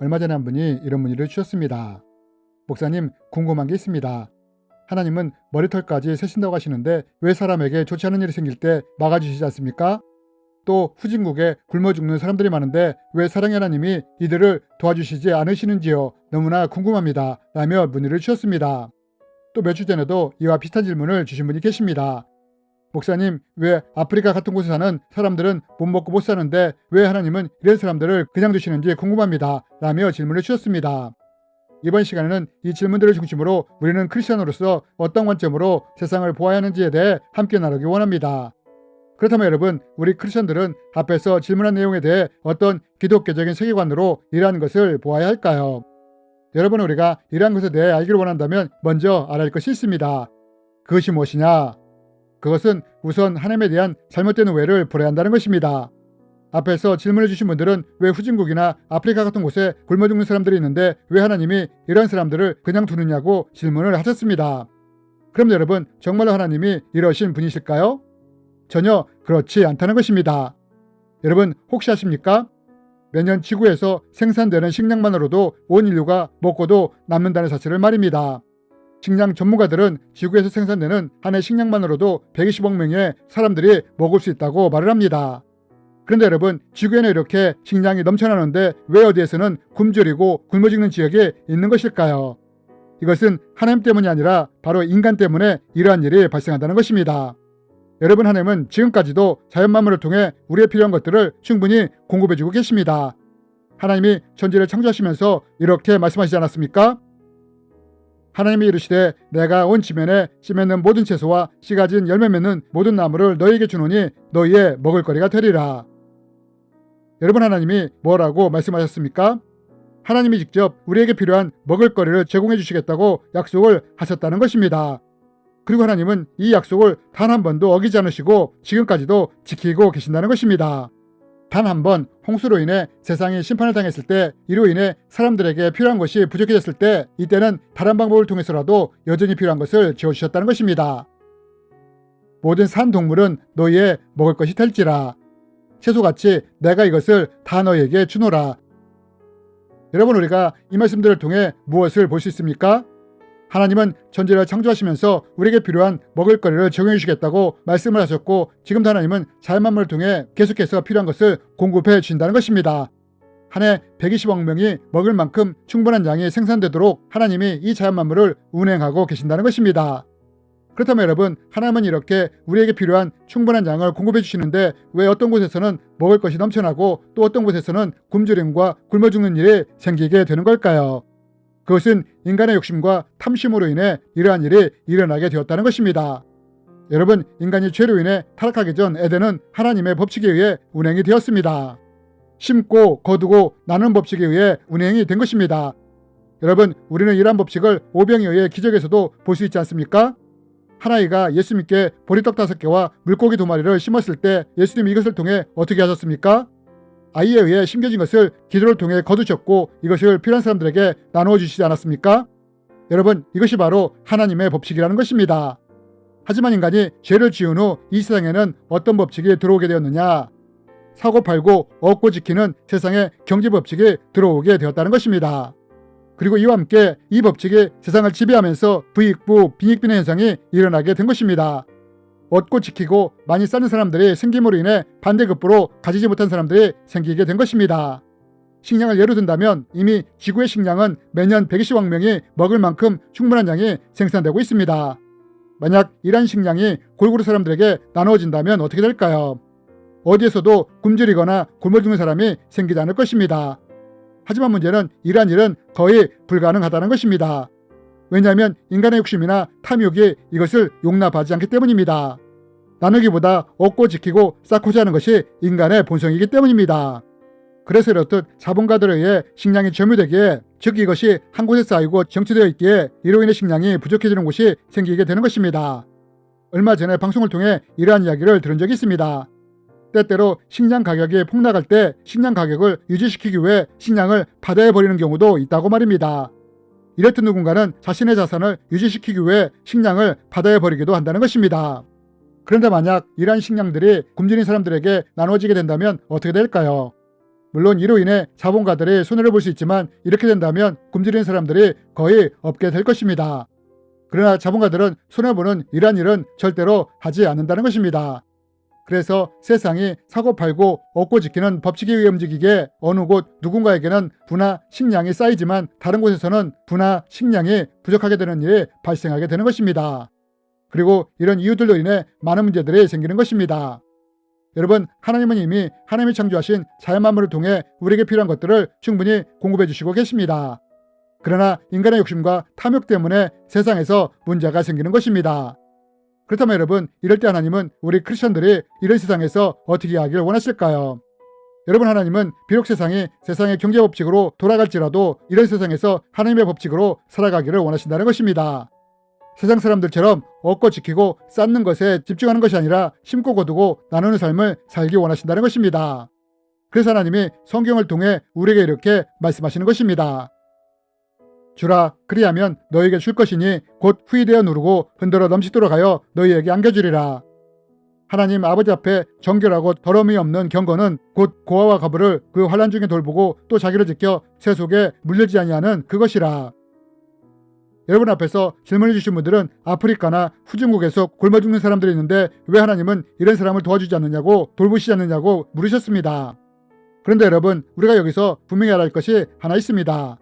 얼마 전에 한 분이 이런 문의를 주셨습니다. 목사님, 궁금한 게 있습니다. 하나님은 머리털까지 세신다고 하시는데 왜 사람에게 좋지 않은 일이 생길 때 막아주시지 않습니까? 또 후진국에 굶어 죽는 사람들이 많은데 왜 사랑의 하나님이 이들을 도와주시지 않으시는지요? 너무나 궁금합니다. 라며 문의를 주셨습니다. 또 몇 주 전에도 이와 비슷한 질문을 주신 분이 계십니다. 목사님, 왜 아프리카 같은 곳에 사는 사람들은 못 먹고 못 사는데 왜 하나님은 이런 사람들을 그냥 두시는지 궁금합니다. 라며 질문을 주셨습니다. 이번 시간에는 이 질문들을 중심으로 우리는 크리스천으로서 어떤 관점으로 세상을 보아야 하는지에 대해 함께 나누기 원합니다. 그렇다면 여러분, 우리 크리스천들은 앞에서 질문한 내용에 대해 어떤 기독교적인 세계관으로 이러한 것을 보아야 할까요? 여러분, 우리가 이러한 것에 대해 알기를 원한다면 먼저 알아야 할 것이 있습니다. 그것이 무엇이냐? 그것은 우선 하나님에 대한 잘못된 오해를 버려야 한다는 것입니다. 앞에서 질문을 주신 분들은 왜 후진국이나 아프리카 같은 곳에 굶어 죽는 사람들이 있는데 왜 하나님이 이런 사람들을 그냥 두느냐고 질문을 하셨습니다. 그럼 여러분, 정말로 하나님이 이러신 분이실까요? 전혀 그렇지 않다는 것입니다. 여러분, 혹시 아십니까? 매년 지구에서 생산되는 식량만으로도 온 인류가 먹고도 남는다는 사실을 말입니다. 식량 전문가들은 지구에서 생산되는 한 해 식량만으로도 120억 명의 사람들이 먹을 수 있다고 말을 합니다. 그런데 여러분, 지구에는 이렇게 식량이 넘쳐나는데 왜 어디에서는 굶주리고 굶어 죽는 지역이 있는 것일까요? 이것은 하나님 때문이 아니라 바로 인간 때문에 이러한 일이 발생한다는 것입니다. 여러분, 하나님은 지금까지도 자연 만물을 통해 우리의 필요한 것들을 충분히 공급해주고 계십니다. 하나님이 천지를 창조하시면서 이렇게 말씀하시지 않았습니까? 하나님이 이르시되 내가 온 지면에 씨 맺는 모든 채소와 씨 가진 열매 맺는 모든 나무를 너희에게 주노니 너희의 먹을 거리가 되리라. 여러분, 하나님이 뭐라고 말씀하셨습니까? 하나님이 직접 우리에게 필요한 먹을 거리를 제공해 주시겠다고 약속을 하셨다는 것입니다. 그리고 하나님은 이 약속을 단 한 번도 어기지 않으시고 지금까지도 지키고 계신다는 것입니다. 단 한 번 홍수로 인해 세상이 심판을 당했을 때, 이로 인해 사람들에게 필요한 것이 부족해졌을 때, 이때는 다른 방법을 통해서라도 여전히 필요한 것을 지어주셨다는 것입니다. 모든 산 동물은 너희의 먹을 것이 될지라. 채소같이 내가 이것을 다 너희에게 주노라. 여러분, 우리가 이 말씀들을 통해 무엇을 볼 수 있습니까? 하나님은 천지를 창조하시면서 우리에게 필요한 먹을 거리를 제공해 주시겠다고 말씀을 하셨고, 지금도 하나님은 자연 만물을 통해 계속해서 필요한 것을 공급해 주신다는 것입니다. 한 해 120억 명이 먹을 만큼 충분한 양이 생산되도록 하나님이 이 자연 만물을 운행하고 계신다는 것입니다. 그렇다면 여러분, 하나님은 이렇게 우리에게 필요한 충분한 양을 공급해 주시는데 왜 어떤 곳에서는 먹을 것이 넘쳐나고 또 어떤 곳에서는 굶주림과 굶어 죽는 일이 생기게 되는 걸까요? 그것은 인간의 욕심과 탐심으로 인해 이러한 일이 일어나게 되었다는 것입니다. 여러분, 인간이 죄로 인해 타락하기 전 에덴은 하나님의 법칙에 의해 운행이 되었습니다. 심고 거두고 나누는 법칙에 의해 운행이 된 것입니다. 여러분, 우리는 이러한 법칙을 오병이어 의해 기적에서도 볼 수 있지 않습니까? 한 아이가 예수 믿게 보리떡 5개와 물고기 2마리를 심었을 때 예수님이 이것을 통해 어떻게 하셨습니까? 아이에 의해 심겨진 것을 기도를 통해 거두셨고 이것을 필요한 사람들에게 나누어 주시지 않았습니까? 여러분, 이것이 바로 하나님의 법칙이라는 것입니다. 하지만 인간이 죄를 지은 후 이 세상에는 어떤 법칙이 들어오게 되었느냐? 사고 팔고 얻고 지키는 세상의 경제 법칙이 들어오게 되었다는 것입니다. 그리고 이와 함께 이 법칙이 세상을 지배하면서 부익부 빈익빈의 현상이 일어나게 된 것입니다. 얻고 지키고 많이 쌓는 사람들이 생김으로 인해 반대급부로 가지지 못한 사람들이 생기게 된 것입니다. 식량을 예로 든다면 이미 지구의 식량은 매년 120억 명이 먹을 만큼 충분한 양이 생산되고 있습니다. 만약 이러한 식량이 골고루 사람들에게 나누어진다면 어떻게 될까요? 어디에서도 굶주리거나 굶어 죽는 사람이 생기지 않을 것입니다. 하지만 문제는 이러한 일은 거의 불가능하다는 것입니다. 왜냐하면 인간의 욕심이나 탐욕이 이것을 용납하지 않기 때문입니다. 나누기보다 얻고 지키고 쌓고자 하는 것이 인간의 본성이기 때문입니다. 그래서 이렇듯 자본가들에 의해 식량이 점유되기에, 즉 이것이 한 곳에 쌓이고 정치되어 있기에 이로 인해 식량이 부족해지는 곳이 생기게 되는 것입니다. 얼마 전에 방송을 통해 이러한 이야기를 들은 적이 있습니다. 때때로 식량 가격이 폭락할 때 식량 가격을 유지시키기 위해 식량을 바다에 버리는 경우도 있다고 말입니다. 이렇듯 누군가는 자신의 자산을 유지시키기 위해 식량을 바다에 버리기도 한다는 것입니다. 그런데 만약 이러한 식량들이 굶주린 사람들에게 나눠지게 된다면 어떻게 될까요? 물론 이로 인해 자본가들이 손해를 볼 수 있지만 이렇게 된다면 굶주리는 사람들이 거의 없게 될 것입니다. 그러나 자본가들은 손해보는 이러한 일은 절대로 하지 않는다는 것입니다. 그래서 세상이 사고 팔고 얻고 지키는 법칙에 의해 움직이기에 어느 곳 누군가에게는 부나 식량이 쌓이지만 다른 곳에서는 부나 식량이 부족하게 되는 일이 발생하게 되는 것입니다. 그리고 이런 이유들로 인해 많은 문제들이 생기는 것입니다. 여러분, 하나님은 이미 하나님이 창조하신 자연 만물을 통해 우리에게 필요한 것들을 충분히 공급해 주시고 계십니다. 그러나 인간의 욕심과 탐욕 때문에 세상에서 문제가 생기는 것입니다. 그렇다면 여러분, 이럴 때 하나님은 우리 크리스천들이 이런 세상에서 어떻게 하길 원하실까요? 여러분, 하나님은 비록 세상이 세상의 경제 법칙으로 돌아갈지라도 이런 세상에서 하나님의 법칙으로 살아가기를 원하신다는 것입니다. 세상 사람들처럼 얻고 지키고 쌓는 것에 집중하는 것이 아니라 심고 거두고 나누는 삶을 살기 원하신다는 것입니다. 그래서 하나님이 성경을 통해 우리에게 이렇게 말씀하시는 것입니다. 주라, 그리하면 너희에게 줄 것이니 곧 후이되어 누르고 흔들어 넘치도록 하여 너희에게 안겨주리라. 하나님 아버지 앞에 정결하고 더러움이 없는 경건은 곧 고아와 가부를 그 환난 중에 돌보고 또 자기를 지켜 새 속에 물려지지 아니하는 그것이라. 여러분 앞에서 질문해 주신 분들은 아프리카나 후진국에서 굶어 죽는 사람들이 있는데 왜 하나님은 이런 사람을 도와주지 않느냐고, 돌보시지 않느냐고 물으셨습니다. 그런데 여러분, 우리가 여기서 분명히 알아야 할 것이 하나 있습니다.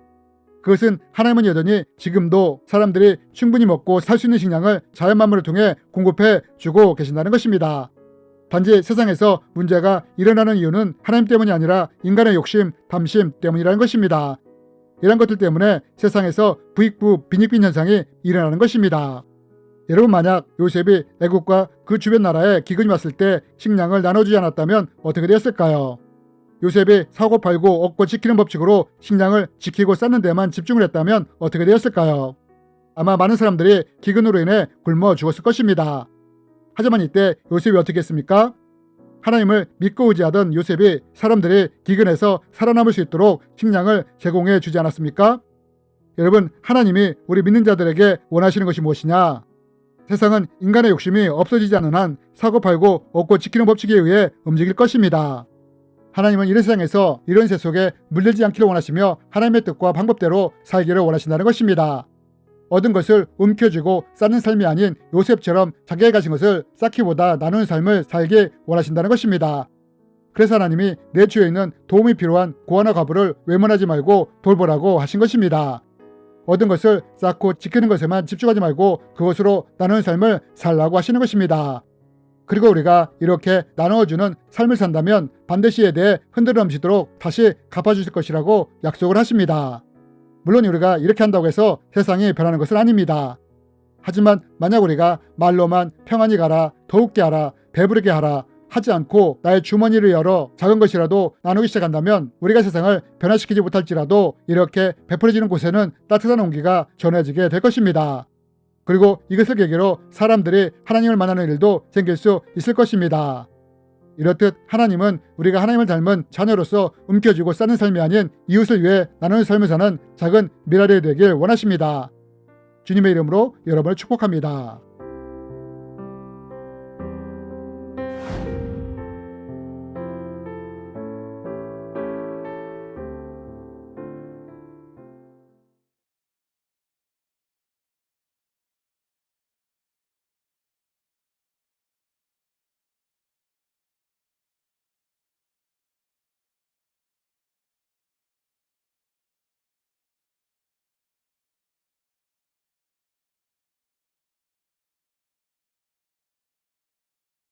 그것은 하나님은 여전히 지금도 사람들이 충분히 먹고 살 수 있는 식량을 자연 만물을 통해 공급해 주고 계신다는 것입니다. 단지 세상에서 문제가 일어나는 이유는 하나님 때문이 아니라 인간의 욕심, 탐심 때문이라는 것입니다. 이런 것들 때문에 세상에서 부익부 빈익빈 현상이 일어나는 것입니다. 여러분, 만약 요셉이 애국과 그 주변 나라에 기근이 왔을 때 식량을 나눠주지 않았다면 어떻게 되었을까요? 요셉이 사고 팔고 얻고 지키는 법칙으로 식량을 지키고 쌓는 데만 집중을 했다면 어떻게 되었을까요? 아마 많은 사람들이 기근으로 인해 굶어 죽었을 것입니다. 하지만 이때 요셉이 어떻게 했습니까? 하나님을 믿고 의지하던 요셉이 사람들이 기근에서 살아남을 수 있도록 식량을 제공해 주지 않았습니까? 여러분, 하나님이 우리 믿는 자들에게 원하시는 것이 무엇이냐? 세상은 인간의 욕심이 없어지지 않는 한 사고 팔고 얻고 지키는 법칙에 의해 움직일 것입니다. 하나님은 이런 세상에서 이런 세 속에 물들지 않기를 원하시며 하나님의 뜻과 방법대로 살기를 원하신다는 것입니다. 얻은 것을 움켜쥐고 쌓는 삶이 아닌 요셉처럼 자기가 가진 것을 쌓기보다 나누는 삶을 살기 원하신다는 것입니다. 그래서 하나님이 내 주에 있는 도움이 필요한 고아나 과부를 외면하지 말고 돌보라고 하신 것입니다. 얻은 것을 쌓고 지키는 것에만 집중하지 말고 그것으로 나누는 삶을 살라고 하시는 것입니다. 그리고 우리가 이렇게 나누어주는 삶을 산다면 반드시 이에 대해 흔들어 넘치도록 다시 갚아주실 것이라고 약속을 하십니다. 물론 우리가 이렇게 한다고 해서 세상이 변하는 것은 아닙니다. 하지만 만약 우리가 말로만 평안히 가라, 더욱게 하라, 배부르게 하라 하지 않고 나의 주머니를 열어 작은 것이라도 나누기 시작한다면 우리가 세상을 변화시키지 못할지라도 이렇게 베풀어지는 곳에는 따뜻한 온기가 전해지게 될 것입니다. 그리고 이것을 계기로 사람들이 하나님을 만나는 일도 생길 수 있을 것입니다. 이렇듯 하나님은 우리가 하나님을 닮은 자녀로서 움켜쥐고 사는 삶이 아닌 이웃을 위해 나누는 삶을 사는 작은 미라클이 되길 원하십니다. 주님의 이름으로 여러분을 축복합니다.